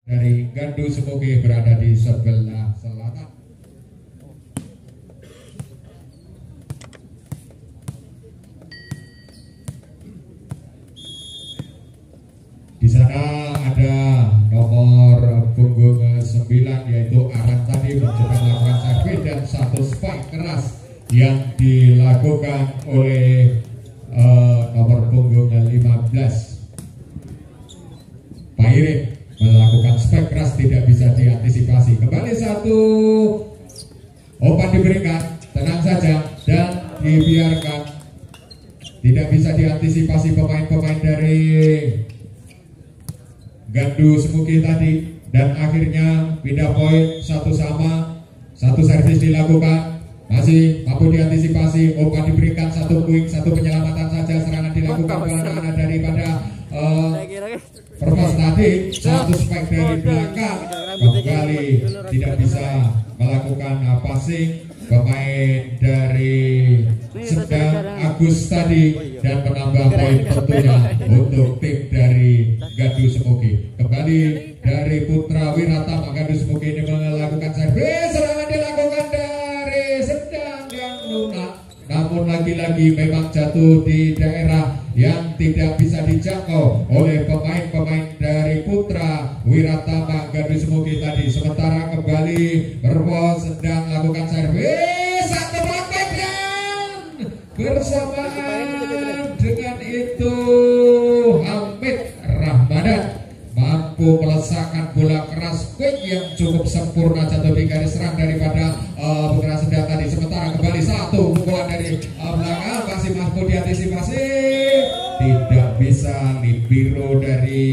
dari Gandu Semoge berada di sebelah selatan. Di sana ada nomor punggung 9 yaitu Aran tadi mencoba melakukan servis dan satu spike keras yang dilakukan oleh nomor punggung 15 Pak Irin melakukan spike keras, tidak bisa diantisipasi. Kembali satu umpan diberikan, tenang saja dan dibiarkan, tidak bisa diantisipasi pemain-pemain dari Gandu Semoge tadi, dan akhirnya pindah poin satu sama, satu servis dilakukan, masih mampu diantisipasi, umpan diberikan, satu quick, satu penyelamatan saja, serangan dilakukan bola daripada Perpos tadi, satu spike dari belakang, kembali tidak bisa melakukan passing pemain dari Sedang Agus tadi, dan menambah poin tentunya untuk tim dari Gandu Semoge. Kembali dari Putra Wiratama, Gandu Semoge ini melakukan servis, serangan dilakukan dari Sedang dan Luna, namun lagi-lagi memang jatuh di daerah yang tidak bisa dijangkau oleh pemain-pemain dari Putra Wiratama Gandu Semoge tadi. Sementara kembali Perpos sedang melakukan servis, satu paket dan bersamaan dengan itu Hamid Rahmadan mampu melesakkan bola keras quick yang cukup sempurna jatuh di garis serang daripada Putra Sedang tadi. Sementara kembali satu pukulan dari belakang, masih mampu diantisipasi, tidak bisa libero dari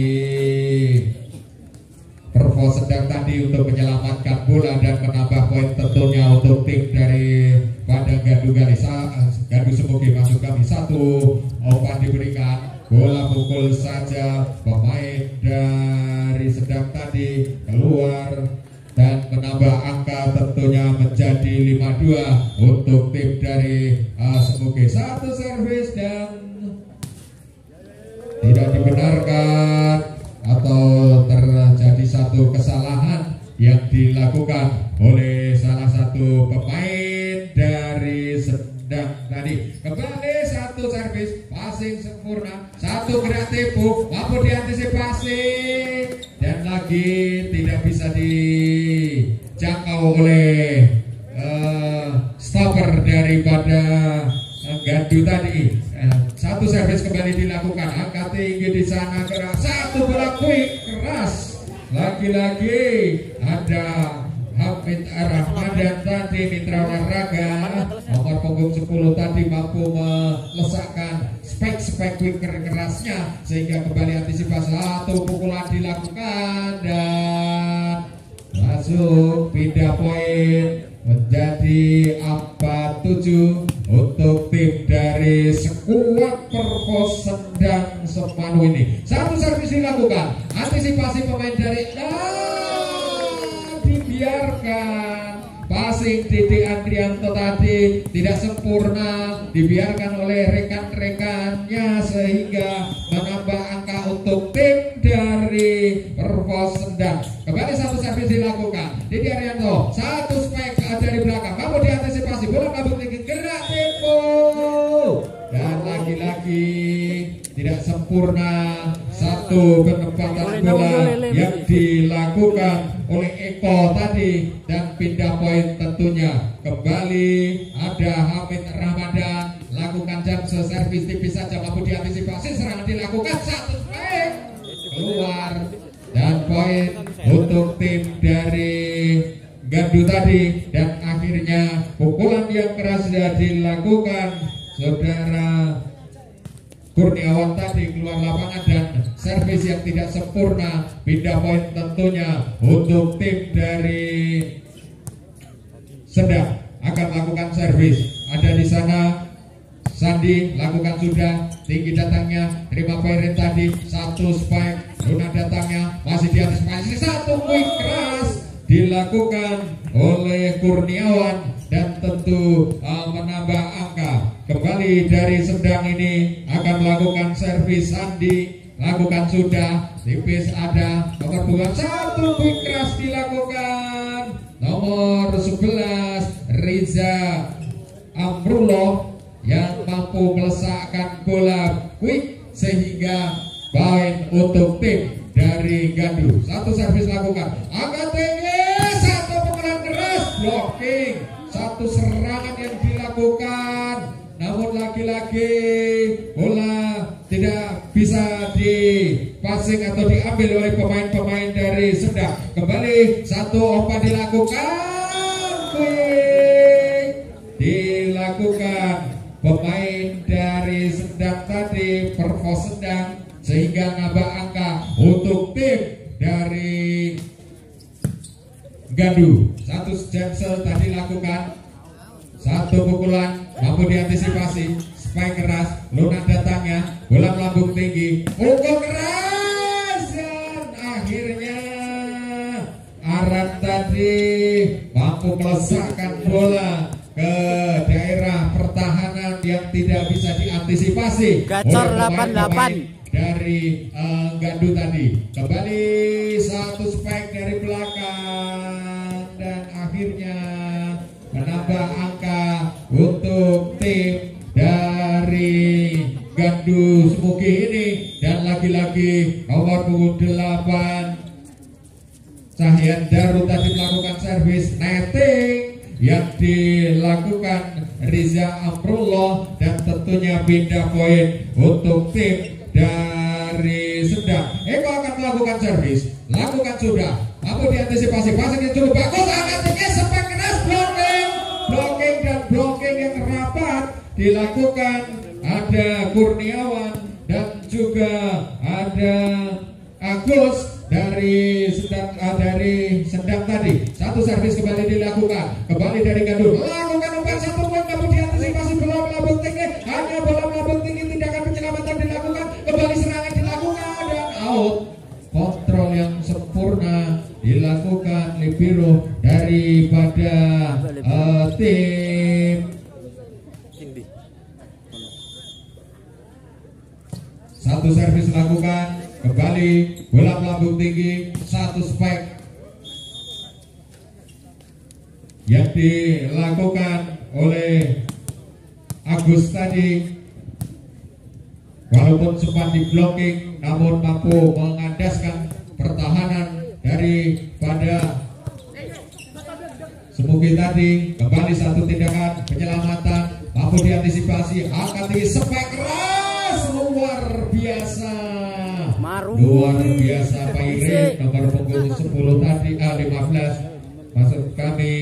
Perpos Sedang tadi untuk menyelamatkan bola dan menambah poin tentunya untuk tim dari Padang Gandu Gandu Semoge. Masuk kami satu umpan diberikan, bola pukul saja, pemain dari Sedang tadi keluar dan menambah angka tentunya menjadi 5-2 untuk tim dari Semoge. Satu servis dan tidak dibenarkan atau terjadi satu kesalahan yang dilakukan oleh salah satu pemain dari Sedang tadi. Kembali satu servis, passing sempurna, satu gerak tempo, mampu diantisipasi dan lagi tidak bisa dijangkau oleh stopper daripada Gandu tadi. Satu servis kembali dilakukan, angka tinggi di sana, keras, satu bola quick keras. Lagi-lagi ada Hamid Rahmadan tadi, mitra olahraga nomor punggung 10 tadi, mampu melesakkan spike quick kerasnya sehingga kembali antisipasi, satu pukulan dilakukan dan masuk, pindah poin menjadi 4-7 untuk tim dari skuad Perpos Sedang Semanu ini. Satu servis dilakukan, antisipasi pemain dari dibiarkan, passing Dede Andrianto tadi tidak sempurna, dibiarkan oleh rekan-rekannya sehingga menambah angka untuk tim dari Perpos Sedang. Kembali satu servis dilakukan, Dede Andrianto, satu spike dari belakang, mampu diantisipasi, bola kabur tinggi, gerak tempo dan lagi-lagi tidak sempurna satu penempatan bola yang dilakukan oleh Eko tadi, dan pindah poin tentunya. Kembali ada Hamid Rahmadan, lakukan jam servis tipis saja, mampu diantisipasi, serangan dilakukan, satu spike keluar dan poin untuk tim dari Gandu tadi. Dan akhirnya pukulan yang keras sudah dilakukan saudara Kurniawan tadi keluar lapangan dan servis yang tidak sempurna, pindah poin tentunya untuk tim dari Sedang akan melakukan servis. Ada di sana Sandi, lakukan sudah, tinggi datangnya, terima poin tadi, satu spike, Luna datangnya, masih di atas, masih satu quick keras dilakukan oleh Kurniawan dan tentu menambah angka. Kembali dari Sedang ini akan melakukan servis Sandi lakukan sudah, tipis ada, nomor 2 satu quick keras dilakukan, nomor 11 Riza Amrullah yang mampu melesakkan bola quick sehingga poin untuk tim dari Gandu. Satu servis lakukan, angkat tinggi, satu pukulan keras, blocking, satu serangan yang dilakukan, namun lagi-lagi bola tidak bisa dipassing atau diambil oleh pemain-pemain dari Sendang. Kembali satu umpan dilakukan, quick dilakukan pemain dari Sendang tadi, Pervo Sendang, sehingga nambah angka untuk tim dari Gandu. Satu jump tadi lakukan, satu pukulan mampu diantisipasi, spike keras, lunak datangnya, bola melambung tinggi, pukul keras, dan akhirnya Aran tadi mampu melesakkan bola ke daerah pertahanan yang tidak bisa diantisipasi. Gacor 88 dari Gandu tadi. Kembali satu spike dari belakang dan akhirnya menambah angka untuk tim dari Gandu Semugi ini. Dan lagi-lagi nomor 8 Cahyan Daru tadi melakukan servis netting yang dilakukan Riza Amrullah, dan tentunya pindah poin untuk tim dari Sendang. Eko akan melakukan servis, lakukan sudah, mampu diantisipasi, passing yang cukup bagus, angkat tinggi, sepak keras, blocking dan blocking yang rapat dilakukan. Ada Kurniawan dan juga ada Agus dari Sendang tadi. Satu servis kembali dilakukan, kembali dari Gandu, lakukan umpan satu poin, namun diantisipasi bola melambung tinggi, hanya bola melambung tinggi, tindakan penyelamatan dilakukan, kembali serangan dilakukan dan out. Kontrol yang sempurna dilakukan libero daripada tim. Satu servis lakukan, kembali bola melambung tinggi, satu spike yang dilakukan oleh Agus tadi. Walaupun sempat di blocking, namun mampu mengandaskan pertahanan daripada Semugi tadi. Kembali satu tindakan penyelamatan, mampu diantisipasi, angkat tinggi, spike keras, luar biasa. Luar biasa Pak Irin, nomor punggung 10 tadi, 15 maksud kami,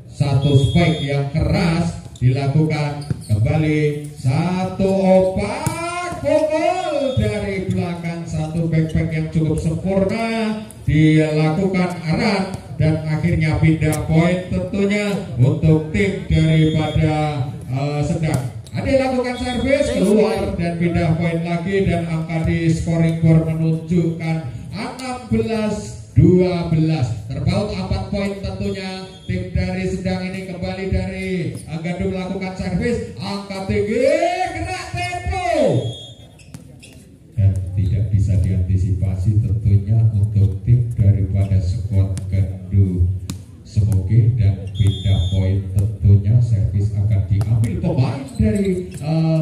satu spike yang keras dilakukan. Kembali satu opak pukul dari belakang, satu backpack yang cukup sempurna dilakukan Aran, dan akhirnya pindah poin tentunya untuk tim daripada Sendang. Ada lakukan servis keluar dan pindah poin lagi, dan angka di scoring board menunjukkan 16-12. Terpaut 4 poin tentunya tim dari Sendang ini. Kembali dari Gandu melakukan servis, angka tinggi, gerak tempo, dan tidak bisa diantisipasi tentunya untuk tim daripada skuad Gandu Semugi, dan pindah poin tentunya. Servis akan diambil pemain dari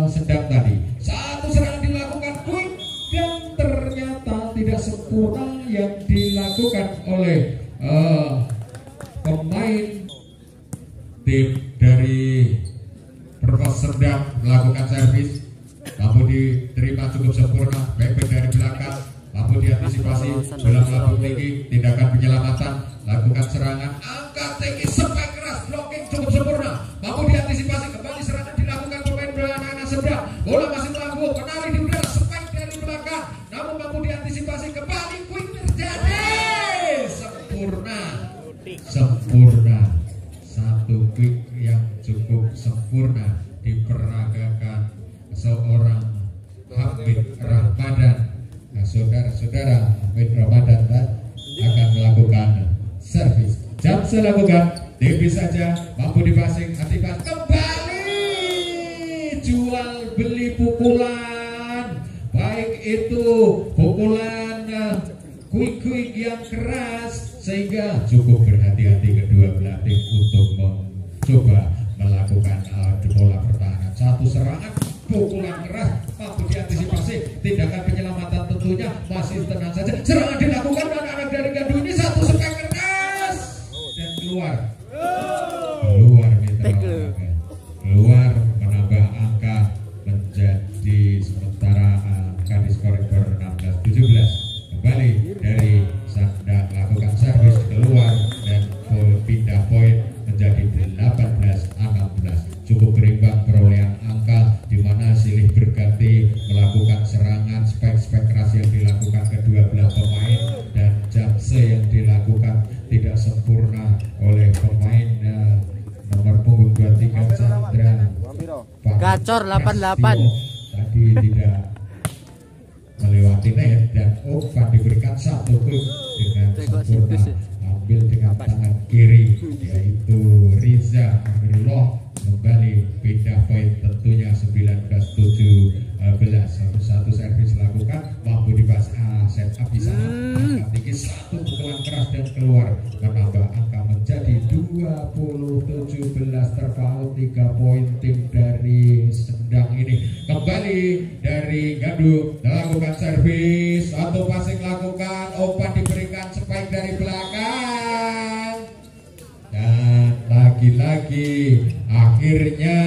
Sendang tadi. Satu serangan dilakukan quick, dan ternyata tidak sempurna yang dilakukan oleh pemain tim dari Pervo Sendang. Melakukan servis, mampu diterima cukup sempurna, backpack dari belakang, mampu diantisipasi, bola melambung tinggi, tindakan penyelamatan, lakukan serangan, angkat tinggi, spike keras, blocking cukup sempurna, mampu diantisipasi, kembali serangan dilakukan pemain anak-anak Sendang, bola masih melambung, menarik di udara, spike dari belakang, namun mampu diantisipasi, kembali quick terjadi, sempurna, satu quick yang cukup sempurna diperagakan seorang Hamid Ramadan. Nah, saudara-saudara, Hamid Ramadan akan melakukan servis. Jam lakukan, tipis saja, mampu dipasing, aktifkan, kembali jual beli pukulan, baik pukulan quick yang keras sehingga cukup berhati-hati kedua belah tim untuk mencoba melakukan bola pertahanan. Satu serangan pukulan keras mampu diantisipasi, tindakan penyelamatan tentunya masih tenang saja. Serangan dilakukan anak-anak dari Gandu ini, satu spek keras dan keluar mitra olahraga, keluar menambah angka menjadi sementara angka di skor 16-17. Kembali dari Sanda melakukan servis keluar dan pindah poin menjadi 18-16. Cukup berimbang perolehan angka di mana silih berganti melakukan serangan spek keras yang dilakukan kedua belah pemain dan jamse yang dilakukan tidak sempurna oleh pemain nomor punggung 23 Chandra Gacor 88 tadi tidak melewati net dan umpan diberikan satu klub dengan sempurna, ambil dengan tangan kiri yaitu Riza Amirullah. Kembali pindah poin tentunya 19-17. Satu servis lakukan mampu dibahas set up di sana, angka tinggi, satu pukulan keras dan keluar menambah angka menjadi 20-17. Terpaut 3 poin tim dari Sendang ini. Kembali dari Gandu melakukan servis, satu passing lakukan, umpan diberikan spike dari belakang dan lagi-lagi akhirnya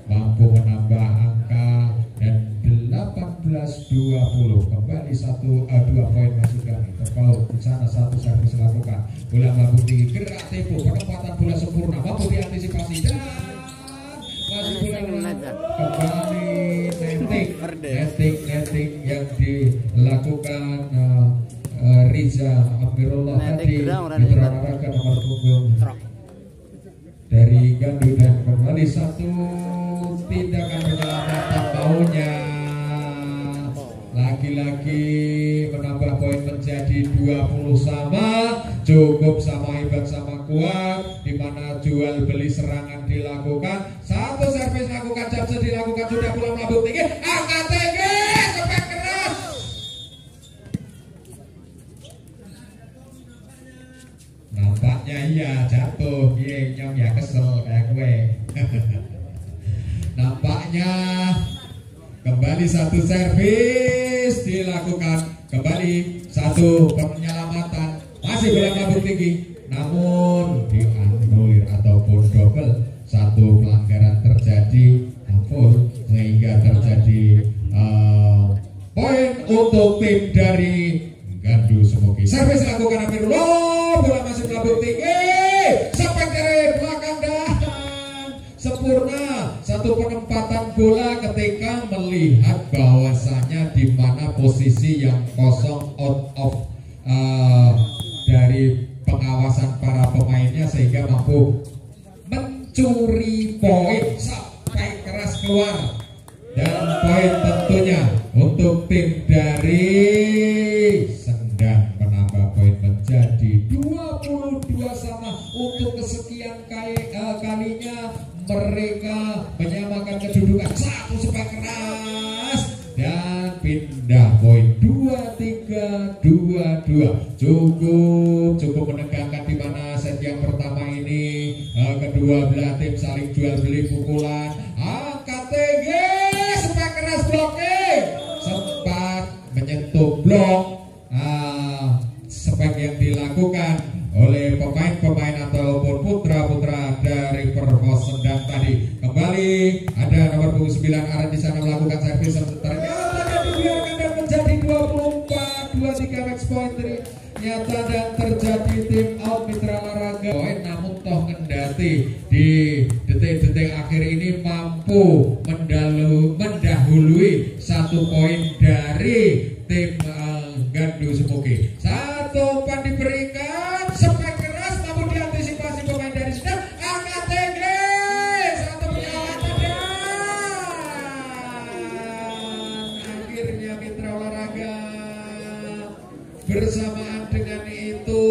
mampu menambah angka dan 18-20. Kembali 2 poin masuk kami. Terpaut di sana, satu servis lakukan, bola mampu tinggi, gerak tempo, penempatan bola sempurna, mampu diantisipasi dan masih bola kembali netting yang dilakukan Riza Amirullah tadi, mitra olahraga nomor punggung dari Gandu, dan kembali satu tindakan penyelamatan maunya lagi-lagi menambah poin menjadi 20 sama. Cukup sama hebat sama kuat, di mana jual beli serangan dilakukan, satu servis lakukan, jamse dilakukan, sudah bola melambung tinggi, angkat tinggi, spek keras. Nampaknya iya jatuh, nyong ya kesel kayak gue. Nampaknya kembali satu servis dilakukan, kembali satu penyelamatan, masih bola melambung tinggi, namun dianulir ataupun double. Satu pelanggaran terjadi, full, sehingga terjadi poin untuk tim dari Gandu Semogi. Servis lakukan Amirullah, bola masih melambung tinggi, sampai dari belakang dan sempurna. Satu penempatan bola ketika melihat bahwasanya di mana posisi yang kosong out of dari pengawasan para pemainnya, sehingga mampu mencuri poin sampai keras keluar, dan poin tentunya untuk tim dari Sendang menambah poin menjadi 22 sama. Untuk kesekian kalinya mereka menyamakan kedudukan, satu spek keras dan pindah poin 23-22. Cukup menegangkan di mana set yang pertama ini kedua belah tim saling jual beli pukulan, angkat tinggi, spek keras, blocking, sempat menyentuh blok. Spek yang dilakukan oleh pemain-pemain ataupun putra-putra dari Perpos Sendang tadi. Kembali ada nomor punggung 9 Aren di sana melakukan servis, ternyata dibiarkan dan menjadi 24-23 match point nyata, dan terjadi tim out mitra olahraga poin. Namun toh kendati di detik-detik akhir ini mampu mendahului satu poin dari tim Gandu Semogi. Satu umpan diberikan, spek keras namun diantisipasi pemain dari Sendang, angkat tinggi, satu penyelamat, dan akhirnya mitra olahraga bersamaan dengan itu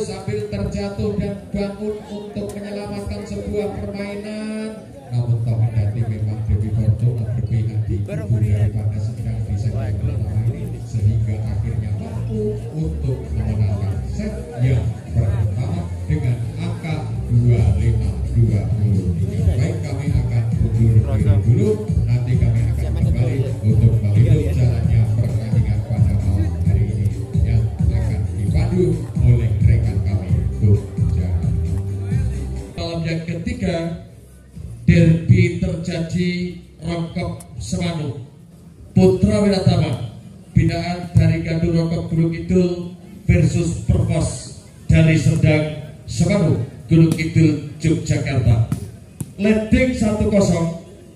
sambil terjatuh dan bangun untuk menyelamatkan sebuah permainan. Namun toh kendati memang Dewi Fortuna berpihak di kubu daripada Sendang di segmen pertama ini. sehingga akhirnya mampu untuk memenangkan set yang pertama dengan angka 25-23. Baik, kami akan mundur dulu, nanti kami akan kembali untuk melihat jalannya pertandingan pada malam hari ini yang akan dipandu oleh rekan kami Bukja. Malam yang ketiga, derby terjadi Rongkop Semanu Putra Wiratama binaan dari Gandul Rongkop Gunung Kidul versus Perpos dari Serdang Semanu Gunung Kidul Yogyakarta. Leading 1-0,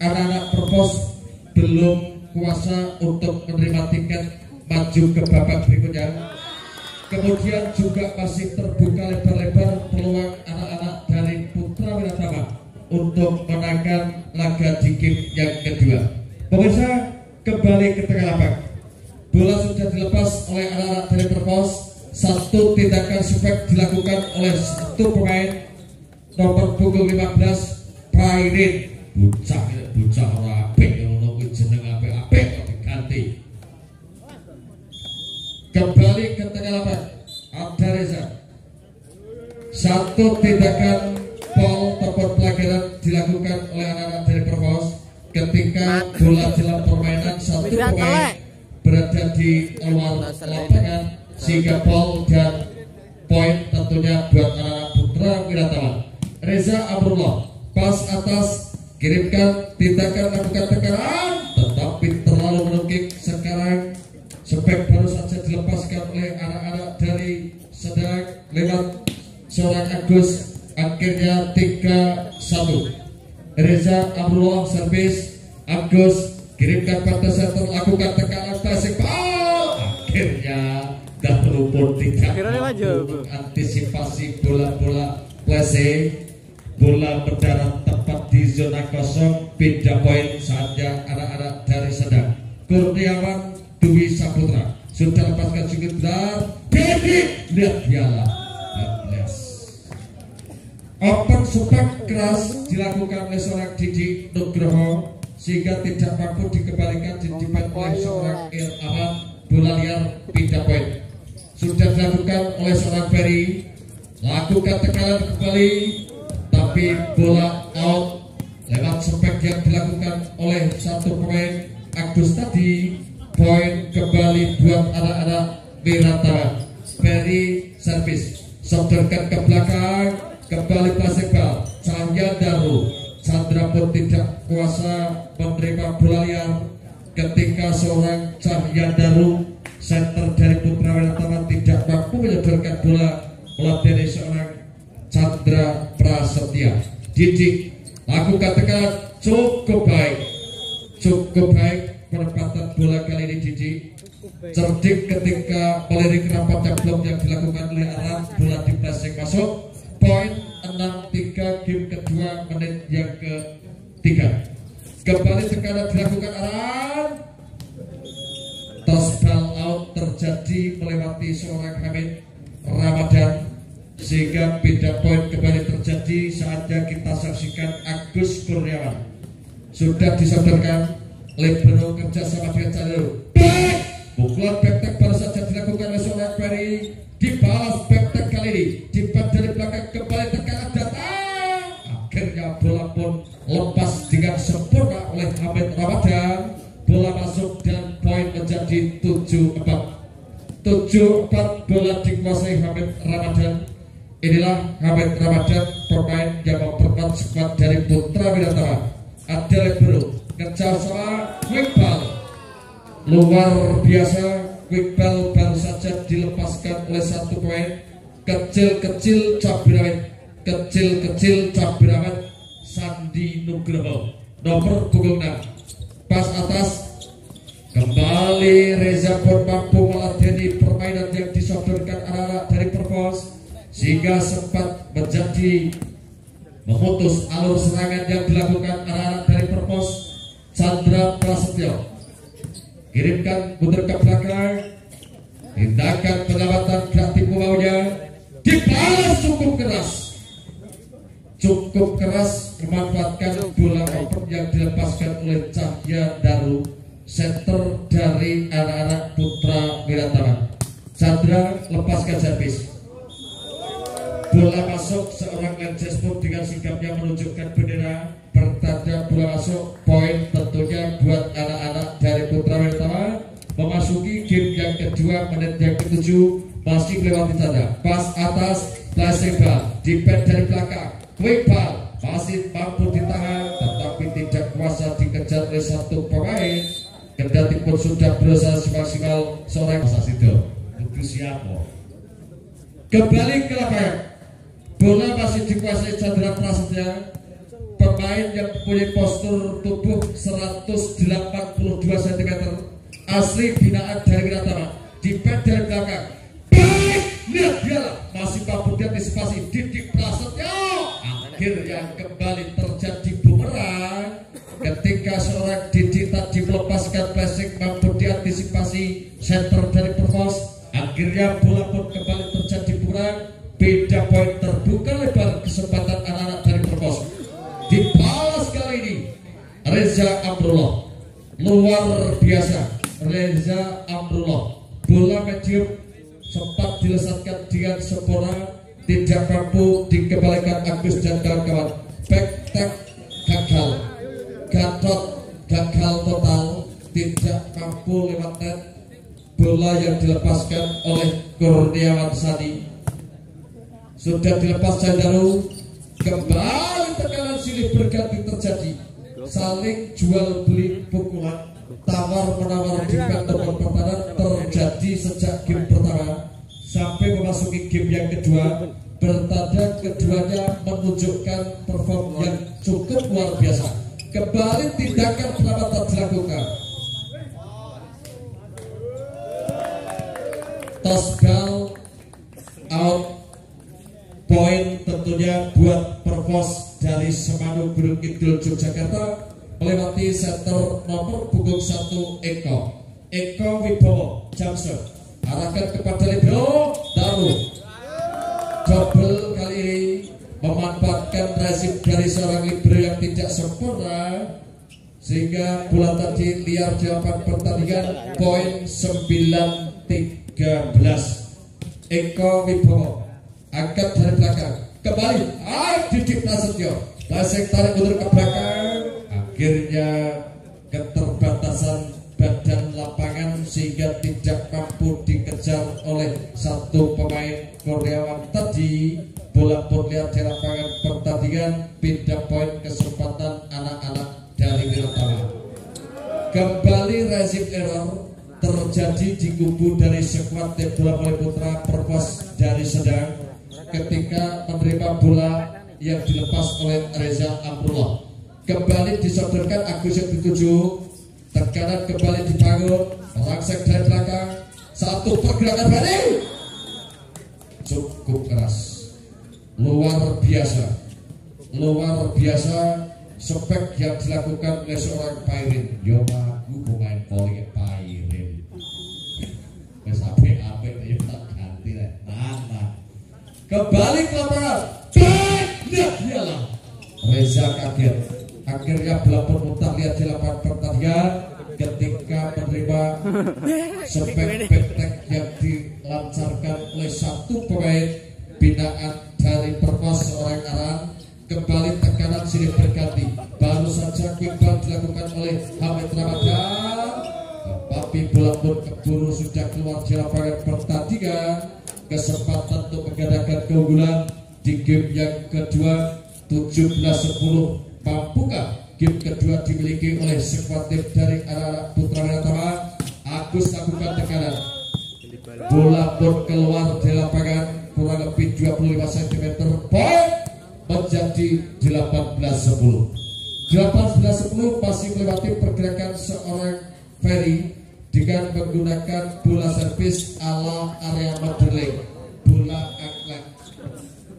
anak-anak Perpos belum kuasa untuk menerima tiket maju ke babak berikutnya. Kemudian juga masih terbuka lebar-lebar peluang anak-anak dari Putra Wiratama untuk menangkan laga di game yang kedua. Pemirsa, kembali ke tengah lapangan. Bola sudah dilepas oleh anak-anak dari Perpos. Satu tindakan suspek dilakukan oleh satu pemain nomor punggung 15 Pairin. Bucah ora apik ngono kuwi jeneng apik kok diganti. Kembali ke tengah lapangan. Ada Reza. Satu tindakan foul ataupun pelanggaran dilakukan oleh anak-anak dari Perpos ketika bola dalam permainan satu pemain berada di luar lapangan sehingga foul dan poin tentunya buat anak-anak Putra Wiratama. Reza Amrullah pas atas kirimkan tindakan lakukan tekanan tetapi terlalu menukik. Sekarang spek baru saja dilepaskan oleh anak-anak dari Sedang lewat seorang Agus. Akhirnya 3-1. Reza Amrullah servis, Agus kirimkan pada center, lakukan tekanan basic ball. Akhirnya Dahulu pun tidak mampu antisipasi bola-bola plese. Bola mendarat tepat di zona kosong. Beda poin saatnya anak-anak dari Sedang. Kurniawan Dwi Saputra sudah lepaskan sedikit benar. Dedi lihat piala. Open super keras dilakukan oleh seorang Didi Nugroho sehingga tidak mampu dikembalikan di depan oleh seorang Ilham. Bola liar pindah poin sudah dilakukan oleh seorang Ferry, lakukan tekanan kembali tapi bola out lewat spek yang dilakukan oleh satu pemain Agus tadi. Poin kembali buat anak-anak Wiratama. Ferry servis, sodorkan ke belakang. Kembali plastik bal, Cahya Daru. Chandra pun tidak kuasa menerima bola liar ketika seorang Cahya Daru center dari Putra Wiratama tidak mampu menyodorkan bola dari seorang Chandra Prasetya. Didik lakukan tekanan cukup baik penempatan bola kali ini. Didik cerdik ketika melirik rapatnya blok yang dilakukan oleh Aran. Bola di plastik masuk. Poin 6-3 game kedua menit yang ketiga. Kembali tekanan dilakukan Aran. Toss ball out terjadi melewati seorang Hamid Ramadan sehingga beda poin kembali terjadi. Saatnya kita saksikan Agus Kurniawan sudah disodorkan libero kerjasama dengan Chandra. Pukulan back baru saja dilakukan oleh seorang Ferry. Dibalas back kali ini dipat dari belakang, kembali tekanan datang. Akhirnya bola pun lepas dengan sempurna oleh Hamid Ramadan. Bola masuk dan poin menjadi 7-4. 7-4 bola dikuasai Hamid Ramadan. Inilah Hamid Ramadan, pemain yang memperkuat skuad dari Putra Wiratama. Ada libero kerja sama Wigbal luar biasa. Wigbal baru saja dilepaskan oleh satu pemain kecil-kecil cabai rawit Sandi Nugroho nomor punggung 6. Pas atas kembali Reza pun mampu meladeni permainan yang disodorkan anak-anak dari Perpos sehingga sempat menjadi memutus alur serangan yang dilakukan anak-anak dari Perpos. Chandra Prasetyo kirimkan putar ke belakang, tindakan penyelamatan gak tipu maunya dibalas cukup keras memanfaatkan bola open yang dilepaskan oleh Cahya Daru, center dari anak-anak Putra servis. Bola masuk, seorang Lenses pun dengan sigapnya menunjukkan bendera, bertanda bola masuk. Poin tentunya buat anak-anak dari Putra Utama. Memasuki game yang kedua, menit yang ke-7, masih melewati tanda. Pas atas, flashing ball, dipet dari belakang, quick ball, masih mampu ditahan, tetapi tidak kuasa dikejar oleh satu pemain. Kendati pun sudah berusaha semaksimal seorang masa situ. Itu siapa? Kembali ke lapangan. Bola masih dikuasai Chandra Prasetya, pemain yang punya postur tubuh 182 cm, asli binaan dari Wiratama. Dipet dari belakang, baik, lihat dia masih mampu diantisipasi Didik Prasetya. Akhirnya kembali terjadi bumerang ketika seorang Didi tadi melepaskan flashing, mampu diantisipasi center dari Perpos. Akhirnya bola pun kembali terjadi bumerang. Beda poin terbuka lebar, kesempatan anak-anak dari Perpos. Dibalas kali ini Reza Amrullah, luar biasa. Reza Amrullah, bola medium sempat dilesatkan dengan sempurna, tidak mampu dikembalikan Agus dan kawan-kawan. Back tag gagal, Gatot gagal total, tidak mampu lewat net. Bola yang dilepaskan oleh Kurniawan Sani. Sudah dilepas Jandaru, kembali tekanan silih berganti terjadi, saling jual beli pukulan, tawar menawar di kantor pertahanan terjadi sejak game pertama sampai memasuki game yang kedua. Bertanda keduanya menunjukkan perform yang cukup luar biasa. Kembali tindakan perawatan dilakukan. Toss ball out. Poin tentunya buat Perpos dari Semanu Gunung Kidul Yogyakarta, melewati center nomor punggung 1 Eko Wibowo Jamser, arahkan kepada libero Daru. Double kali ini memanfaatkan resip dari seorang libero yang tidak sempurna, sehingga bola tadi liar di lapangan pertandingan. Poin 9-13. Eko Wibowo angkat dari belakang, kembali Didik Prasetyo, Lasek tarik mundur ke belakang. Akhirnya keterbatasan badan lapangan sehingga tidak mampu dikejar oleh satu pemain Kurniawan tadi. Bola pun liar di lapangan pertandingan. Pindah poin, kesempatan anak-anak dari Wiratama. Kembali resip error terjadi di kubu dari skuad tim bola voli putra Perpos dari Sedang ketika menerima bola yang dilepas oleh Reza Amrullah. Kembali disodorkan Agus yang dituju, tekanan kembali dibangun, merangsek dari belakang, satu pergerakan balik cukup keras, luar biasa spek yang dilakukan oleh seorang Pairin. Yoma pemain voli Pairin wes apik-apik ya tak ganti rek mana. Kembali ke lapangan, lihat dialah Reza kaget. Akhirnya bola pun mutar lihat di lapangan pertandingan ketika menerima spek tek yang dilancarkan oleh satu pemain binaan dari Perpos, seorang Aran. Kembali tekanan silih berganti, baru saja quick ball dilakukan oleh Hamid Ramadan, tapi bola pun keburu sudah keluar di lapangan pertandingan. Kesempatan untuk menggandakan keunggulan di game yang kedua 17-10. Mampukah game kedua dimiliki oleh skuad tim dari anak-anak Putra Wiratama? Agus lakukan tekanan, bola pun keluar di lapangan kurang lebih 25 cm. Poin menjadi 18-10. 18-10 masih melewati pergerakan seorang Ferry dengan menggunakan bola servis ala area modeling, bola angklek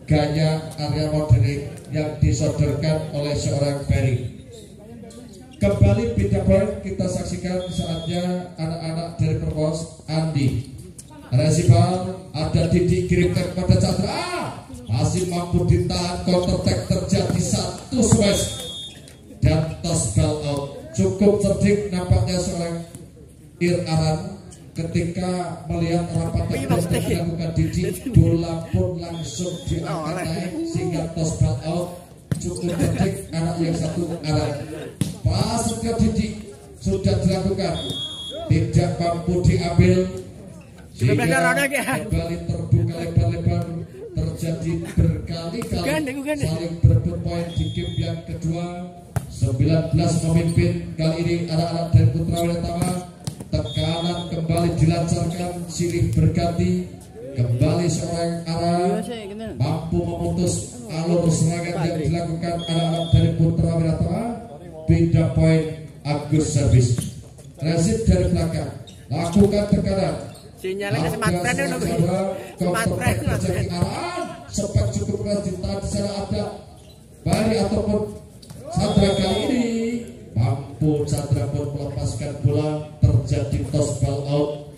gaya area modeling yang disodorkan oleh seorang Ferry. Kembali pindah poin, kita saksikan saatnya anak-anak dari Perpos. Andi Resibal, ada Didi kirimkan kepada Chandra, masih mampu ditahan, counter attack terjadi, satu smash dan toss ball out. Cukup cerdik nampaknya seorang Aran ketika melihat rapat yang dilakukan Didi, bola pun langsung diangkat naik sehingga toss ball out. Cukup detik anak yang satu arah. Pas ke Didi sudah dilakukan, tidak mampu diambil sehingga kembali terbuka lebar-lebar, terjadi berkali-kali saling berebut poin di game yang kedua. 19 memimpin kali ini anak-anak dari Putra Wiratama. Tekanan kembali dilancarkan, silih berganti, kembali seorang arah mampu memutus alur serangan yang dilakukan anak-anak dari Putra Wiratama. Beda poin Agus servis. Resit dari belakang, lakukan tekanan. Sinyalnya smartphone terjadi arahan sempat cukup keras di sana ada Bari ataupun Chandra kali ini mampu Chandra pun melepaskan bola, terjadi toss ball out,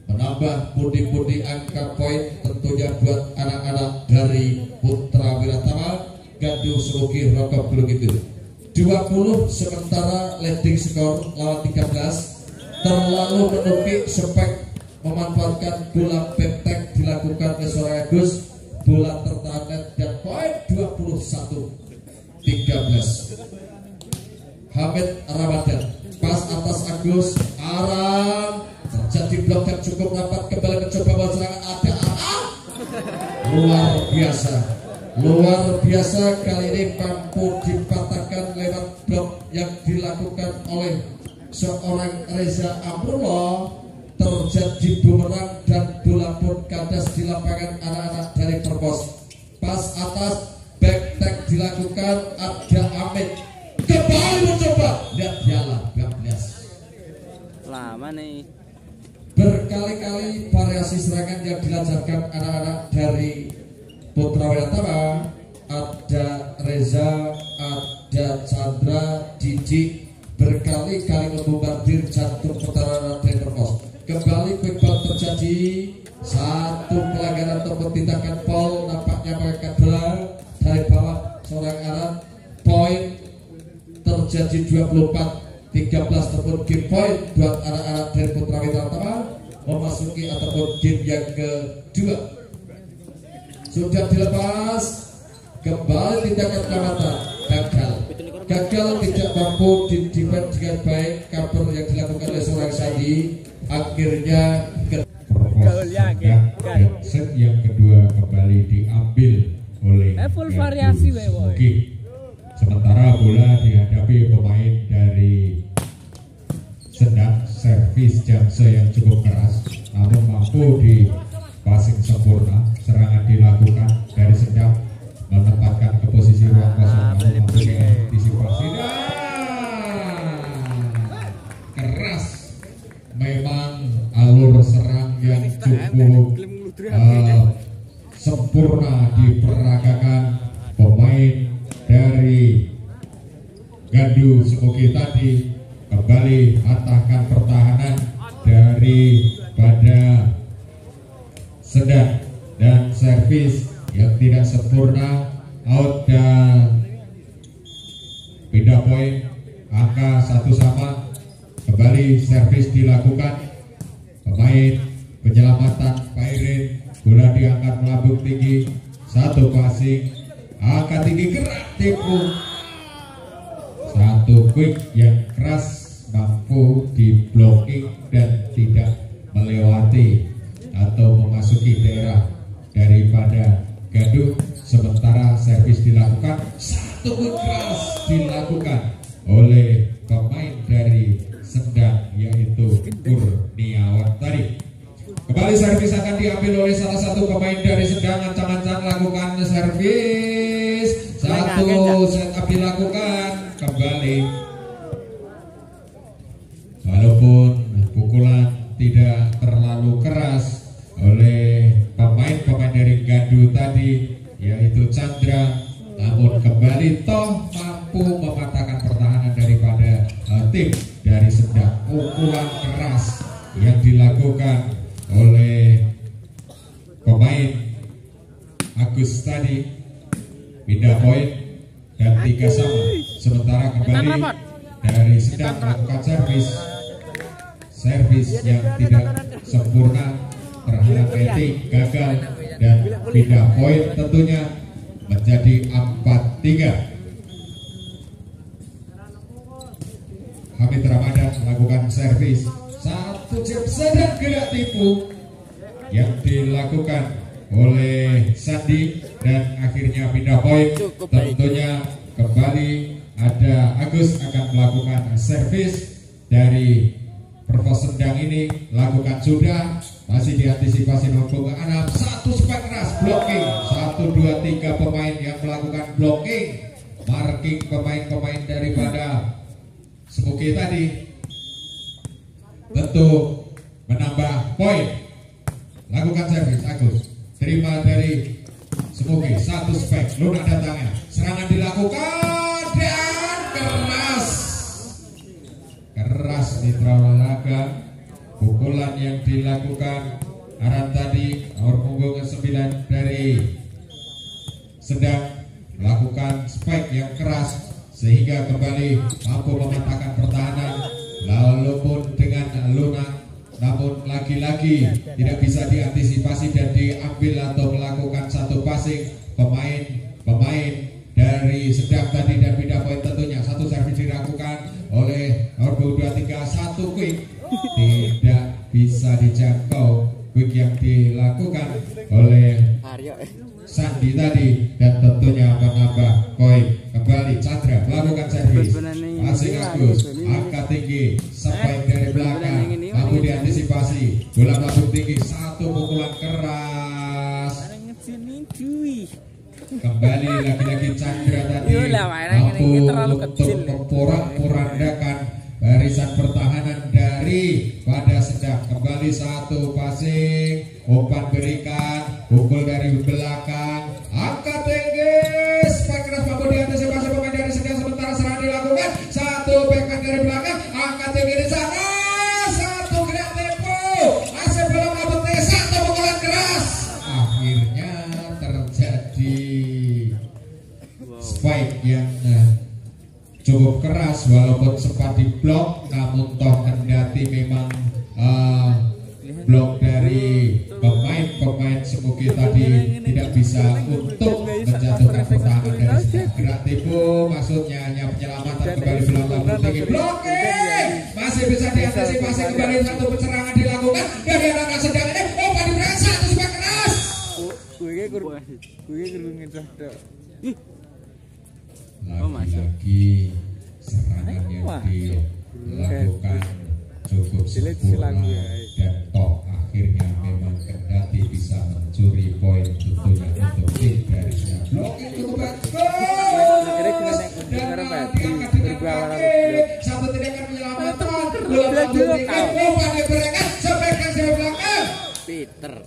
menambah pundi-pundi angka poin tentunya buat anak-anak dari Putra Wiratama. Gaduh Semogi Rokok belum itu 20 sementara leading skor lawan 13. Terlalu menukik spek memanfaatkan bola benteng dilakukan oleh seorang Agus, bola tertahan net dan poin 21-13. Hamid Ramadan pas atas Agus, arah terjadi blok yang cukup rapat, kembali mencoba bawa serangan, ada arah luar biasa kali ini mampu dipatahkan lewat blok yang dilakukan oleh seorang Reza Amrullah. Terjadi bumerang dan bola pun kandas di lapangan anak-anak dari Perpos. Pas atas back dilakukan, ada Amit kembali mencoba, lihat dialah 12 lama nih. Berkali-kali variasi serangan yang dilancarkan anak-anak dari Putra Wiratama. Ada Reza, ada Chandra, Didi, berkali-kali membombardir jantung pertahanan dari Perpos. Kembali quick ball terjadi, satu pelanggaran ataupun tindakan foul, nampaknya mereka bola dari bawah seorang arah. Poin terjadi 24-13 ataupun game point buat anak-anak dari Putra Wiratama memasuki ataupun game yang kedua. Sudah dilepas, kembali tindakan pengamatan gagal tidak mampu didefend dengan baik cover yang dilakukan oleh seorang Sandi. Akhirnya set yang kedua kembali diambil oleh full variasi sementara bola dihadapi pemain dari Sendang. Servis Jamse yang cukup keras namun mampu di passing sempurna. Serangan dilakukan dari Sendang, menempatkan ke posisi ruang kosong, namun mampu diantisipasi. Keras memang alur serang yang cukup sempurna diperagakan pemain dari Gandu Semogi tadi. Kembali matahkan pertahanan daripada Sendang dan servis yang tidak sempurna, out dan pindah poin, angka 1 sama. Kembali servis dilakukan, pemain penyelamatan Pairin, bola diangkat melambung tinggi, satu passing, angka tinggi gerak tipu, satu quick yang keras mampu di blocking dan tidak melewati atau memasuki daerah daripada Gaduh. Sementara servis dilakukan, satu quick keras dilakukan oleh pemain dari Sendang yaitu Kurniawan tadi. Kembali servis akan diambil oleh salah satu pemain dari Sendang. Ancang-ancang lakukan servis, satu setup dilakukan kembali. Walaupun pukulan tidak terlalu keras oleh pemain-pemain dari Gandu tadi yaitu Chandra, namun kembali toh mampu mematahkan pertahanan daripada tim dari Sendang. Pukulan keras yang dilakukan oleh pemain Agus tadi, pindah poin dan 3 sama. Sementara kembali dari Sendang melakukan servis, servis yang tidak sempurna terhadap rating gagal dan pindah poin tentunya menjadi 4-3. Hamid Ramadan melakukan servis satu jam sedang gerak tipu yang dilakukan oleh Sandi dan akhirnya pindah poin. Tentunya kembali ada Agus akan melakukan servis dari Perpos Sendang ini. Lakukan sudah, masih diantisipasi nomor 6, satu spek keras blocking 1, 2, 3 pemain yang melakukan blocking, marking pemain-pemain daripada Smoky tadi tentu menambah poin. Lakukan servis Agus, terima dari Smoky, satu spek lunak datangnya, serangan dilakukan dan keras mitra olahraga. Pukulan yang dilakukan Aran tadi nomor punggung ke-9 dari Sedang melakukan spike yang keras sehingga kembali mampu mematahkan pertahanan, lalu pun dengan lunak, namun lagi-lagi tidak bisa diantisipasi dan diambil atau melakukan satu passing pemain dari Sedang tadi dan pindah poin. Tentunya satu servis dilakukan oleh nomor 23, satu quick tidak bisa dijangkau, quick yang dilakukan oleh Sandi tadi dan tentunya menambah poin. Kembali Chandra melakukan servis, masing Agus angkat tinggi, spike dari belakang, mampu diantisipasi, bola masuk tinggi, satu pukulan keras. Kembali lagi-lagi Chandra tadi mampu untuk memporak-porandakan barisan pertahanan dari pada Sedang. Kembali satu passing, umpan berikan, pukul dari belakang, angkat tinggi, spike keras mampu diantisipasi pemain dari Sedang. Sementara serangan dilakukan, satu backhand dari belakang, angkat tinggi di sana, satu gerak tempo, masih belum dapat satu pukulan keras. Akhirnya terjadi spike yang cukup keras walaupun sempat diblok, namun toh kendati memang blok dari pemain Smoky tadi tidak bisa untuk menjatuhkan pertahanan dari Sedang. Gerak tipu maksudnya hanya penyelamatan, kembali belakang tinggi blocking, masih bisa diantisipasi, kembali satu penyerangan dilakukan dari anak Sedang ini. Umpan diberikan satu spike keras. Lagi-lagi serangan yang dilakukan cukup sempurna dan toh akhirnya memang kendati bisa mencuri poin tentunya untuk tim dari Sedang. Blocking cukup bagus dan diangkat dengan kaki, satu tindakan penyelamatan, bola umpan diberikan, sampaikan dari belakang.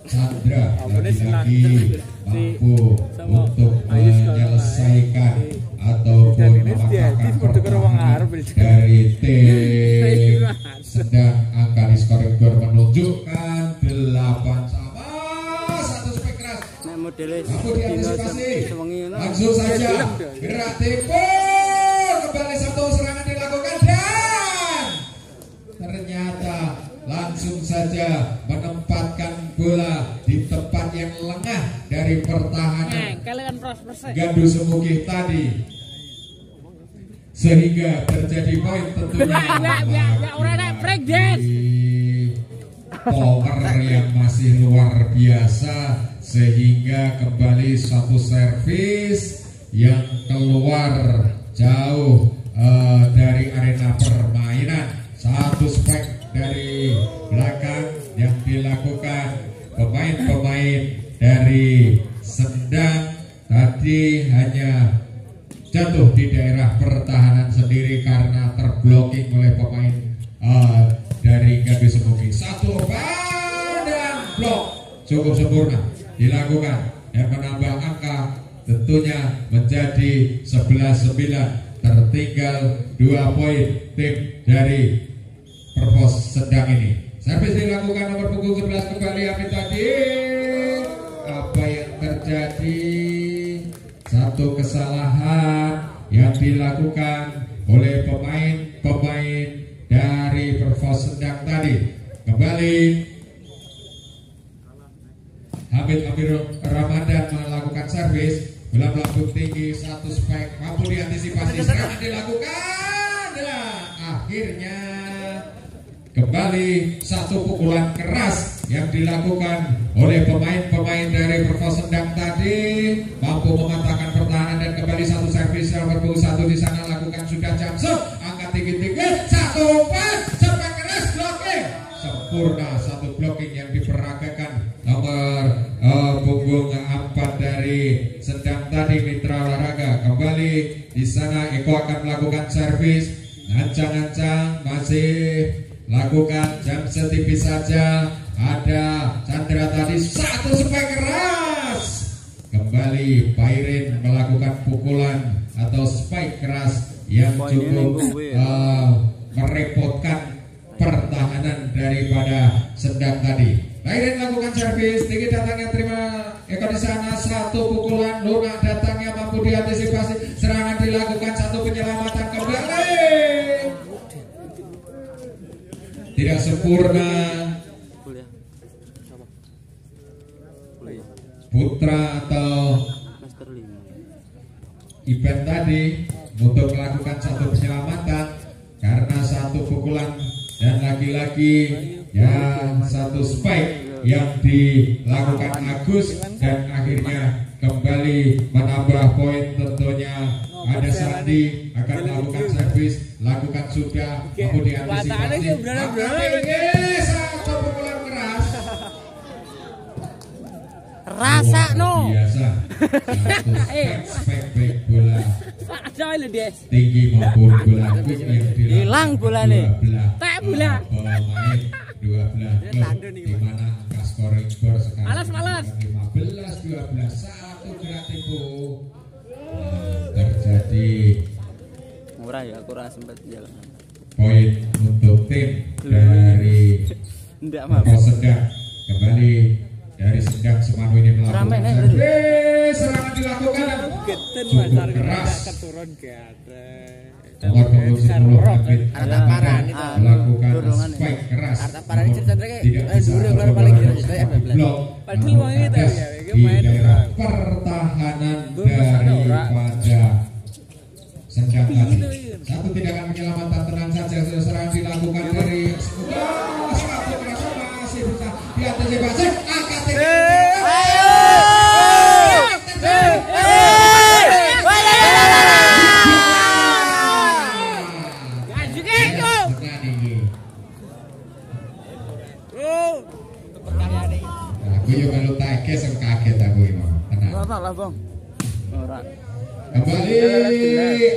Chandra lagi-lagi mampu untuk menyelesaikan ataupun mematahkan pertahanan dari tim Sedang. Angka di scoring board menunjukkan 8 sama, satu spek keras mampu diantisipasi, langsung saja gerak tipu, kembali satu serangan dilakukan dan ternyata langsung saja menempatkan bola di tempat yang lengah dari pertahanan Gandu Smoky tadi, sehingga terjadi poin tentunya power yang masih luar biasa, sehingga kembali satu servis yang keluar jauh dari arena permainan, satu spek dari belakang yang dilakukan pemain-pemain dari Sedang tadi hanya jatuh di daerah pertahanan sendiri karena terblocking oleh pemain dari Gandu Smoky. Satu umpan dan blok cukup sempurna dilakukan dan menambah angka tentunya menjadi 11-9, tertinggal 2 poin tim dari Perpos Sedang ini. Servis dilakukan nomor punggung 11 kembali Hamid tadi. Apa yang terjadi? Satu kesalahan yang dilakukan oleh pemain dari Perpos Sedang tadi. Ramadan melakukan servis. Bola melambung tinggi, satu spike mampu diantisipasi, serangan dilakukan. Dan akhirnya kembali satu pukulan keras yang dilakukan oleh pemain-pemain dari Perpos Sendang tadi, mampu mematahkan pertahanan dan kembali satu servis nomor 1 di sana lakukan sudah Jamsud, angkat tinggi-tinggi, satu umpan, cepat keras blocking, sempurna satu blocking yang diperagakan nomor punggung 4 dari Sendang tadi Mitra Olahraga. Kembali di sana Eko akan melakukan servis, ancang-ancang masih lakukan jam setipis saja. Ada Chandra tadi satu spike keras. Kembali Pairin melakukan pukulan atau spike keras yang cukup merepotkan pertahanan daripada Sendang tadi. Pairin melakukan servis tinggi datangnya, terima Eko di sana, satu pukulan lunak datangnya mampu diantisipasi, serangan dilakukan, satu penyelamatan kembali. Tidak sempurna. Putra atau event tadi untuk melakukan satu penyelamatan karena satu pukulan dan lagi-lagi yang satu spike yang dilakukan Agus, dan akhirnya kembali menambah poin. Tentunya ada Sandi akan melakukan servis, lakukan sudah, kemudian antisipasi, satu pukulan keras. Rasa no. Biasa. Spek bola tinggi maupun bola quick yang hilang bola nih. Tak bola. Pemain 12 klub di mana angka scoring skor sekarang malas. 15-12, satu gerak tempo terjadi. Murah ya, kurang sempat jalan. Poin untuk tim dari Perpos Sendang. Kembali dari Sendang Semanu ini melakukan serangan dilakukan cukup keras. Nomor punggung 10 David melakukan spike keras, tidak bisa blok di daerah pertahanan daripada Sendang tadi. Satu tindakan penyelamatan, tenang saja, serangan dilakukan dari satu keras masih bisa diantisipasi, angkat tinggi. Aku juga lu kaget aku ini. Lah bang. Kembali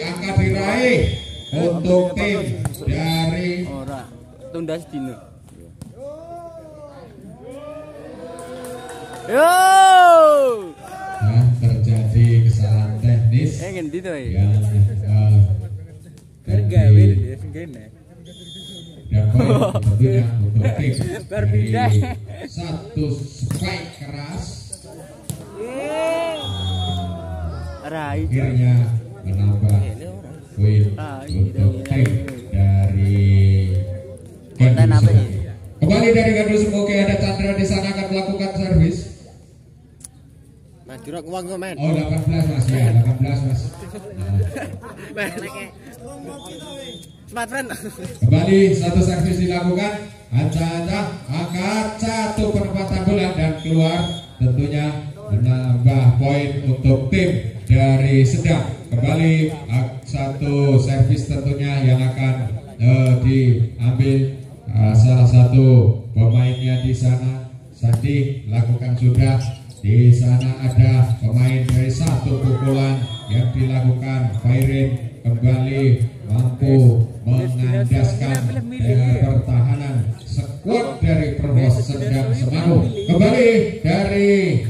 angka diraih untuk tim dari tunda sedino. Yo. Terjadi kesalahan teknis yang terjadi dan poin tentunya untuk tim dari satu spike keras akhirnya menambah poin untuk tim dari Gandul. Kembali dari Gandul Semoga ada Chandra di sana akan melakukan servis. Oh 18 mas ya, 18 mas. Kembali satu servis dilakukan, Anca angkat satu penempatan bola dan keluar, tentunya menambah poin untuk tim dari Sendang. Kembali satu servis tentunya yang akan diambil salah satu pemainnya di sana. Sandi lakukan sudah. Di sana ada pemain dari satu pukulan yang dilakukan Fairin, kembali mampu mengandaskan pertahanan skuad dari Perpos Sendang Semanu. Kembali dari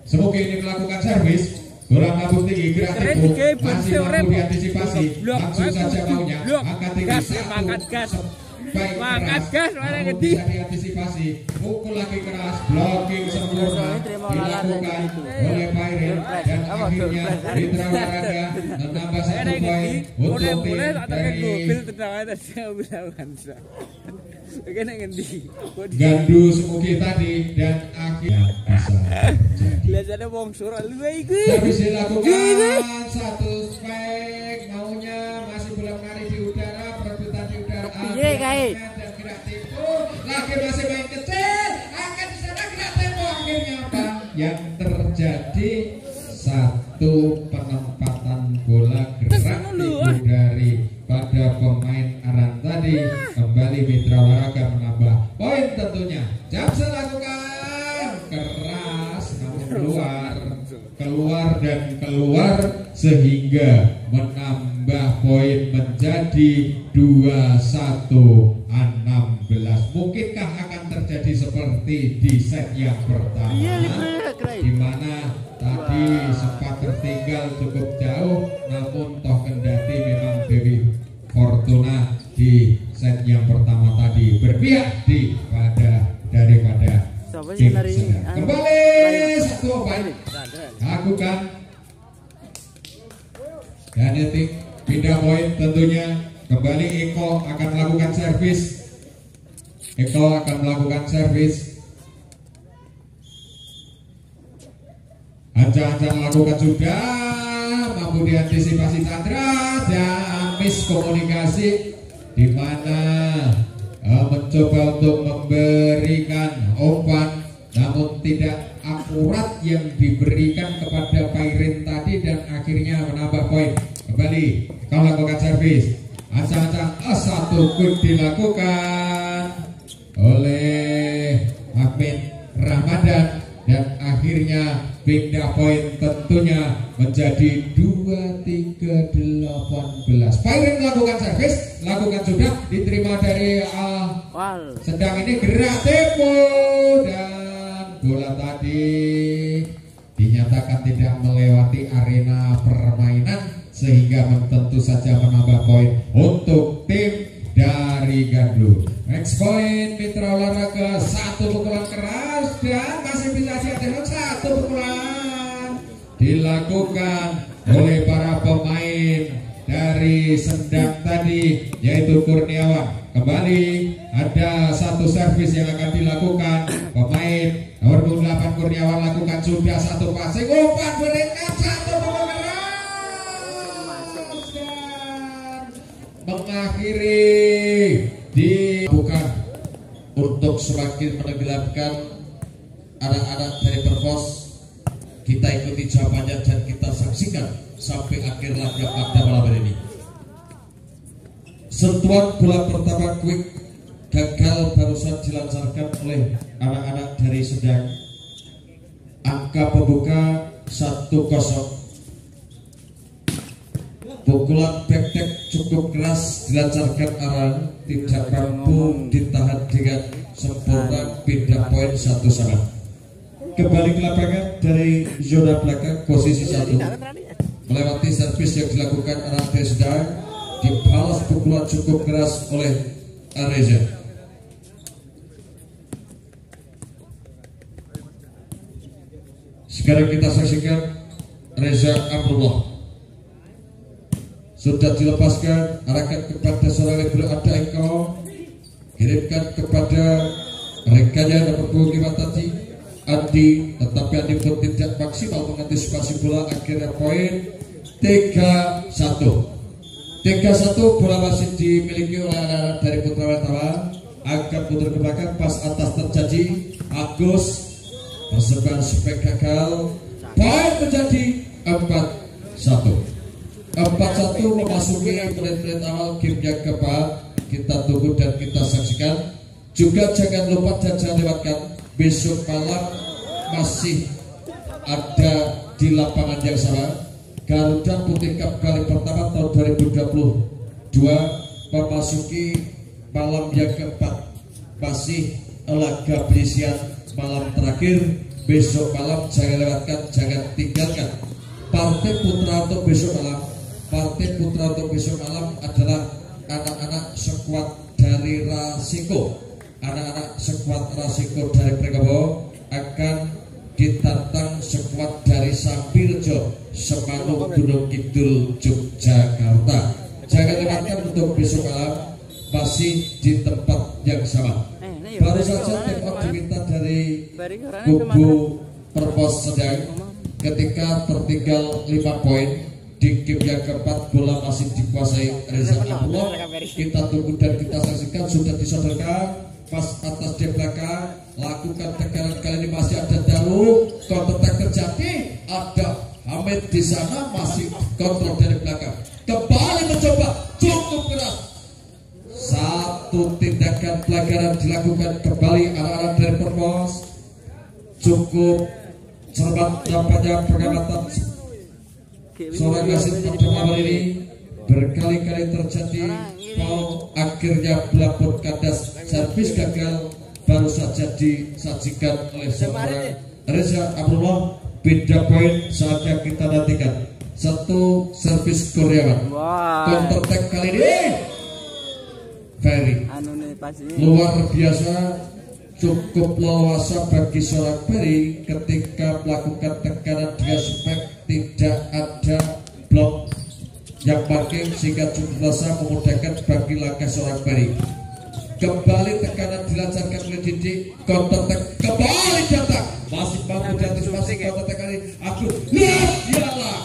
Semoga ini melakukan servis, bola melambung tinggi, gerak tempo, masih mampu diantisipasi, langsung saja maunya, angkat tinggi, baik keras, mampu bisa diantisipasi, pukul lagi keras, blocking sempurna dilakukan oleh Pairin, dan akhirnya Mitra Olahraga menambah satu poin untuk tim dari Kene ngendi? Gandu semugi tadi dan akhirnya bisa terjadi. Biasanya wong sura lu iki. Habis dilakukan satu spek, maunya masih belum menarik di udara, perebutan di udara. Piye kae? Dan gerak tempo, lagi masih main kecil, akan di sana gerak tempo akhirnya apa? Yang terjadi satu penempatan bola gerak tempo dari pada pemain Aran tadi. Kembali Mitra Olahraga menambah poin tentunya. Jamsel lakukan keras namun keluar sehingga menambah poin menjadi 21-16. Mungkinkah akan terjadi seperti di set yang pertama, di mana tadi sempat tertinggal cukup jauh, namun toh kendati memang Dewi Fortuna di set yang pertama tadi berpihak daripada tim sedang. Kembali satu poin lakukan dan detik pindah poin tentunya. Kembali Eko akan melakukan servis. Anca melakukan sudah, mampu diantisipasi Chandra dan miskomunikasi di mana mencoba untuk memberikan umpan namun tidak akurat yang diberikan kepada Pairin tadi dan akhirnya menambah poin. Kembali kau lakukan servis. Anca satu good dilakukan oleh Ahmed Ramadan dan akhirnya pindah poin tentunya menjadi 23-18. Pairin melakukan servis, lakukan sudah, diterima dari sedang ini gerak tempo dan bola tadi dinyatakan tidak melewati arena permainan sehingga tentu saja menambah poin untuk tim dari Gandu. Next point Mitra Olahraga, satu pukulan keras dan masih bisa dihasilkan satu pukulan dilakukan oleh para pemain dari Sendang tadi yaitu Kurniawan. Kembali ada satu servis yang akan dilakukan pemain nomor 28 Kurniawan, lakukan sudah satu passing, umpan berikan satu pukulan keras dan mengakhiri bukan untuk semakin menenggelamkan anak-anak dari Perpos. Kita ikuti jawabannya dan kita saksikan sampai akhir laga pada malam ini. Sentuhan bola pertama quick gagal barusan dilancarkan oleh anak-anak dari Sedang. Angka pembuka 1-0. Pukulan backtek cukup keras dilancarkan Aran, tidak mampu ditahan dengan sempurna, pindah poin 1-1. Kembali ke lapangan dari zona belakang posisi 1 melewati servis yang dilakukan Aran Desda, dibalas pukulan cukup keras oleh Reza. Sekarang kita saksikan Reza Abdullah sudah dilepaskan, arahkan kepada seorang yang berada Eko, kirimkan kepada rekannya nomor 25 tadi Andi, tetapi Andi pun tidak maksimal mengantisipasi bola. Akhirnya poin 3-1. Bola masih dimiliki oleh anak-anak dari Putra Wartawan. Angkat putar ke belakang, pas atas terjadi Agus, persembahan spek gagal, poin menjadi 4-1 memasuki menit-menit awal game yang keempat. Kita tunggu dan kita saksikan. Juga jangan lupa dan jangan lewatkan besok malam masih ada di lapangan yang sama Garuda Putih Cup kali pertama tahun 2022 memasuki malam yang keempat. Masih laga berisian malam terakhir besok malam. Jangan lewatkan, jangan tinggalkan. Partai putra untuk besok malam adalah anak-anak sekuat dari Rasiko. Anak-anak sekuat Rasiko dari Prekowo akan ditantang sekuat dari Sampirjo, Semanuk, Gunung Kidul, Yogyakarta. Jangan lewatkan untuk besok malam masih di tempat yang sama. ketika tertinggal 5 poin di game yang keempat, bola masih dikuasai Reza Abdullah. Kita tunggu dan kita saksikan. Sudah disodorkan pas atas di belakang, lakukan tekanan kali ini masih ada Daru, counter attack terjadi, ada Hamid di sana masih kontrol dari belakang, kembali mencoba cukup keras. Satu tindakan pelanggaran dilakukan kembali anak-anak dari Perpos. Cukup cermat dampaknya pengamatan seorang wasit pada awal ini. Berkali-kali terjadi foul, akhirnya belaput kandas, servis gagal, baru saja disajikan oleh seorang Reza Abdullah. Beda poin saatnya kita nantikan. Satu servis Koreawan, counter attack kali ini very luar biasa, cukup leluasa bagi seorang Ferry ketika melakukan tekanan dengan spek, tidak ada blok yang marking sehingga cukup leluasa memudahkan bagi langkah seorang Ferry. Kembali tekanan dilancarkan oleh Didi, counter attack kembali datang, masih mampu diantisipasi counter attack kali aku iyalah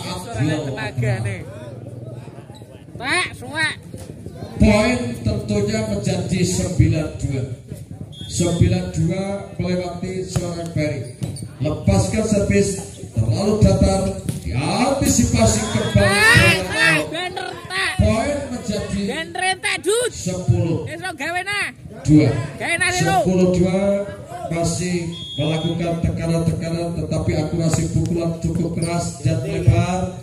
poin tentunya menjadi 9-2 melewati seorang Ferry. Lepaskan servis terlalu datar, diantisipasi kembali. Poin menjadi 10-2 masih melakukan tekanan-tekanan, tetapi akurasi pukulan cukup keras dan lebar.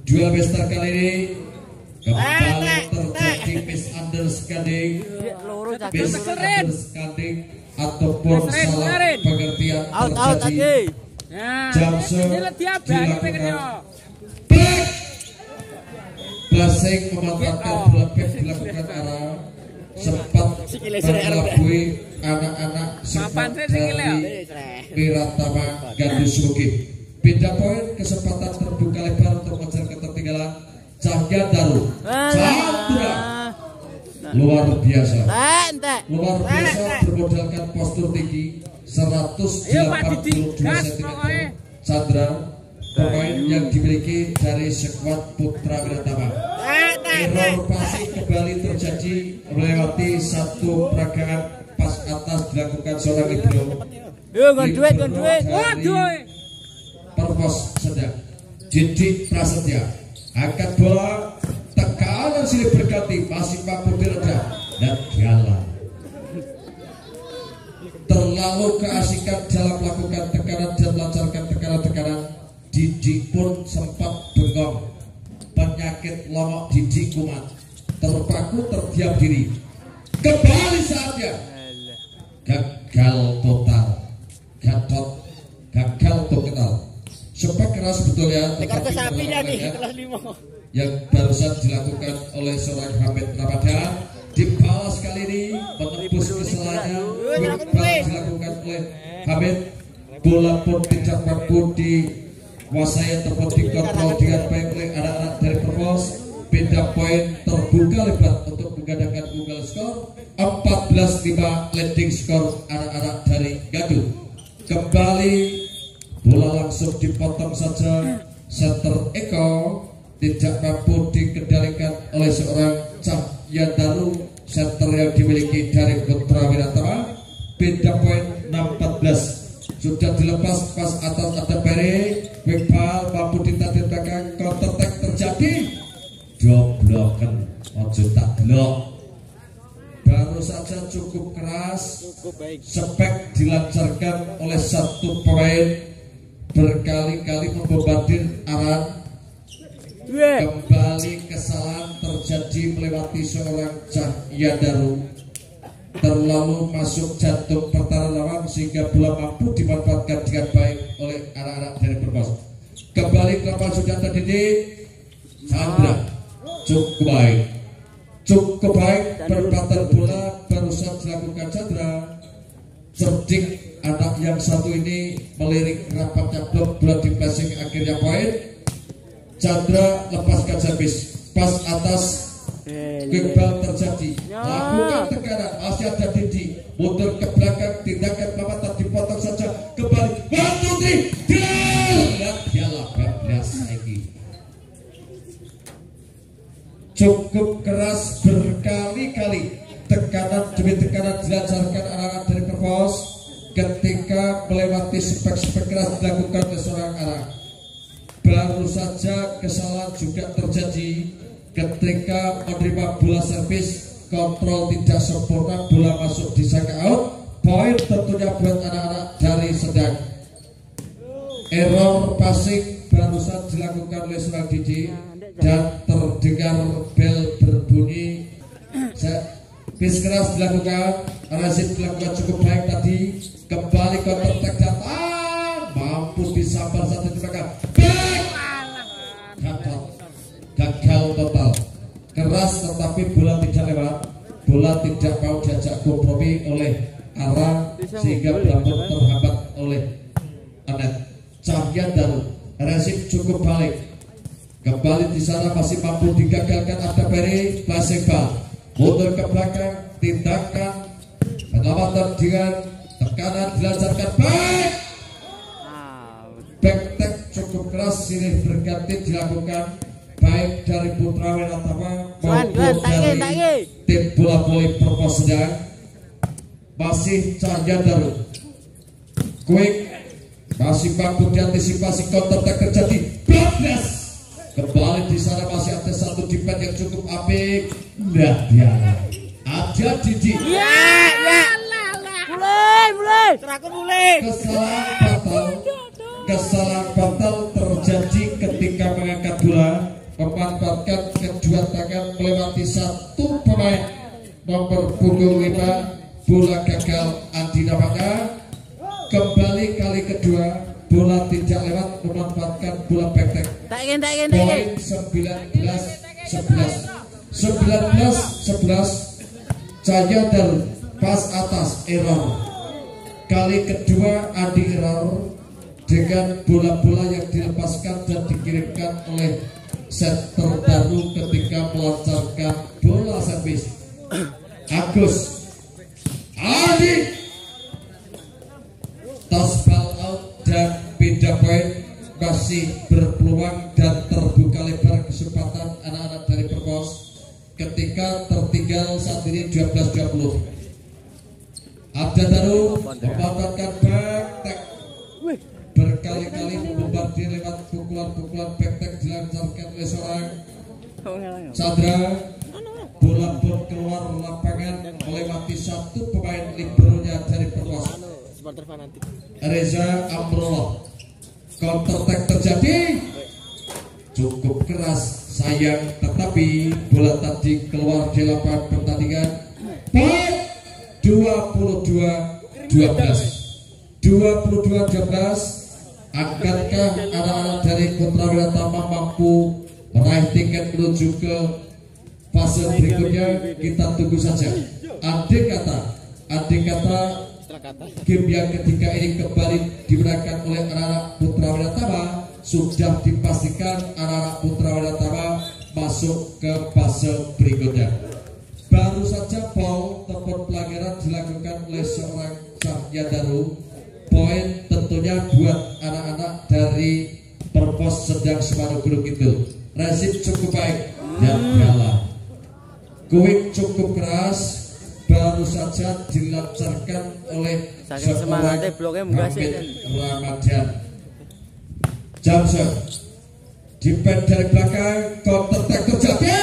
Duel besar kali ini kembali terjadi misunderstanding ataupun salah pengertian terjadi. Jamso dilakukan back blessing, memanfaatkan bola back dilakukan arah sempat mengelabui anak-anak sempat dari Wiratama Gandus Ruki. Beda poin, kesempatan terbuka lebar untuk mengejar ketertinggalan. Cahya Daru Chandra luar biasa bermodalkan postur tinggi 182 cm. Chandra pemain yang dimiliki dari skuad Putra Wiratama. Error passing kembali terjadi melewati satu peragaan pas atas dilakukan seorang Ibnu Perpos sedang Didi Prasetya angkat bola, tekanan silih berganti, masih mampu diredam dan jalan. Terlalu keasikan dalam melakukan tekanan dan melancarkan tekanan-tekanan. Didi pun sempat bengong. Penyakit longok Didi kumat, terpaku terdiam diri. Kembali saatnya gagal total, gagal total. Sempat keras sebetulnya, yang barusan dilakukan oleh seorang Hamid Ramadan. Dibalas kali ini menembus kesalahannya, dilakukan oleh Hamid. Bola pun tidak mampu dikuasai ataupun dikontrol dengan baik oleh anak-anak dari Perpos. Beda poin terbuka lebar untuk menggandakan unggal skor 14-5 leading skor anak-anak dari Gaduh. Kembali bola langsung dipotong saja, center Eko tidak mampu dikendalikan oleh seorang Cahya Daru, center yang dimiliki dari Putra Wiratama. Beda poin 6-14. Sudah dilepas pas atas ada Ferry, Wigbal mampu ditarik belakang, counter attack terjadi, doblokan ojo tak blok. Baru saja cukup keras, spek dilancarkan oleh satu pemain, berkali-kali membombardir arah. Kembali kesalahan terjadi melewati seorang Cahya Daru, terlalu masuk jantung pertahanan lawan sehingga belum mampu dimanfaatkan dengan baik oleh anak-anak dari Perpos. Kembali ke lapangan sudah terdidik. Chandra cukup baik perempatan bola barusan dilakukan Chandra. Cerdik anak yang satu ini melirik rapatnya blok, bola di passing, akhirnya poin. Chandra lepaskan servis pas atas, Iqbal terjadi, lakukan tekanan, masih ada Didi, mundur ke belakang, tindakan mamatan dipotong saja, kembali 1-3 dan jalan. cukup keras berkali-kali, tekanan demi tekanan dilancarkan anak-anak dari Perpos ketika melewati spek-spek keras dilakukan oleh seorang anak. Baru saja kesalahan juga terjadi ketika menerima bola servis, kontrol tidak sempurna, bola masuk di saka out. Poin tentunya buat anak-anak dari Sedang. Error passing barusan dilakukan oleh seorang Didi dan terdengar bel berbunyi. Bis keras dilakukan, Razid dilakukan cukup baik tadi. Kembali counter attack datang, mampu disambar satu di belakang. Gagal total. Keras tetapi bola tidak lewat. Bola tidak mau diajak kompromi oleh Arang sehingga bola pun terhambat oleh Anet. Cahya Daru, Razid cukup balik. Kembali di sana masih mampu digagalkan. Ada Peri, Baseball mundur ke belakang, tindakan pengamatan dengan tekanan dilancarkan baik. Back cukup keras, sini berganti dilakukan baik dari Putra Wiratama maupun dari tim bola voli Perpos Sedang. Masih Cahya Daru, quick, masih mampu diantisipasi, counter attack terjadi, blast. Kembali di sana masih ada satu defense yang cukup apik. Nah dia ada Didi. Mulai. Terakhir mulai. Kesalahan fatal terjadi ketika mengangkat bola, memanfaatkan kedua tangan melewati satu pemain nomor punggung 5. Bola gagal Andi namanya. Kembali kali kedua bola tidak lewat, memanfaatkan bola backtack. Poin 19-11. Cahya Daru pas atas error. Kali kedua Adi error dengan bola-bola yang dilepaskan dan dikirimkan oleh set terbaru ketika melancarkan bola servis. Agus Adi toss ball out dan beda poin, masih berpeluang dan terbuka lebar kesempatan anak-anak dari Perpos ketika tertinggal saat ini 12-20. Ada Daru memanfaatkan backtack, berkali-kali membombardir lewat pukulan-pukulan backtack dilancarkan oleh seorang Chandra. Bola pun keluar lapangan melewati satu pemain liberonya dari Perpos, Reza Amrullah. Counter attack terjadi, cukup keras sayang, tetapi bola tadi keluar di lapangan pertandingan. Poin 22-12. Akankah anak-anak dari Putra Wiratama mampu meraih tiket menuju ke fase berikutnya? Kita tunggu saja. Andai kata game yang ketiga ini kembali dimenangkan oleh anak-anak Putra Wiratama, sudah dipastikan anak-anak Putra Wiratama masuk ke fase berikutnya. Baru saja foul ataupun pelanggaran dilakukan oleh seorang Cahya Daru. Poin tentunya buat anak-anak dari Perpos Sedang Semarang Gunung Kidul. Razid cukup baik dan kalah. Quick cukup keras, baru saja dilancarkan oleh seorang Hamid Ramadan. Johnson defend dari belakang, counter attack terjadi,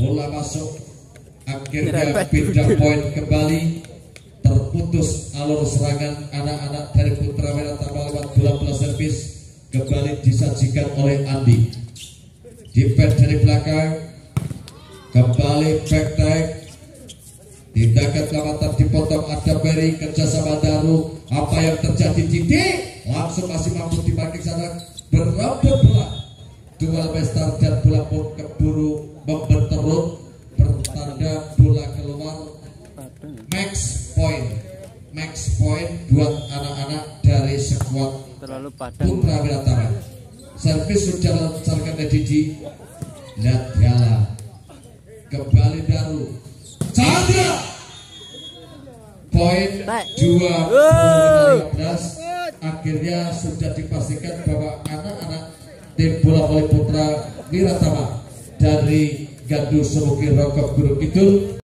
bola masuk, akhirnya pindah poin kembali. Terputus alur serangan anak-anak dari Putra Wiratama lewat bola servis, kembali disajikan oleh Andi. Defend dari belakang, kembali backtrack, tindakan kelamatan dipotong. Ada Peri kerjasama Daru. Apa yang terjadi? Didi langsung masih mampu dipakai sana, berapa bola dual bestar dan bola pun keburu membenterut, pertanda bola keluar. Max point buat anak-anak dari skuad Putra Wiratama. Servis sudah dilancarkan dari Didi. Lihat Gala, kembali Daru, Chandra. Poin 2-15. Akhirnya sudah dipastikan bahwa anak-anak tim bola voli Putra Wiratama dari Gaduh Semuki Rokok Gunung Kidul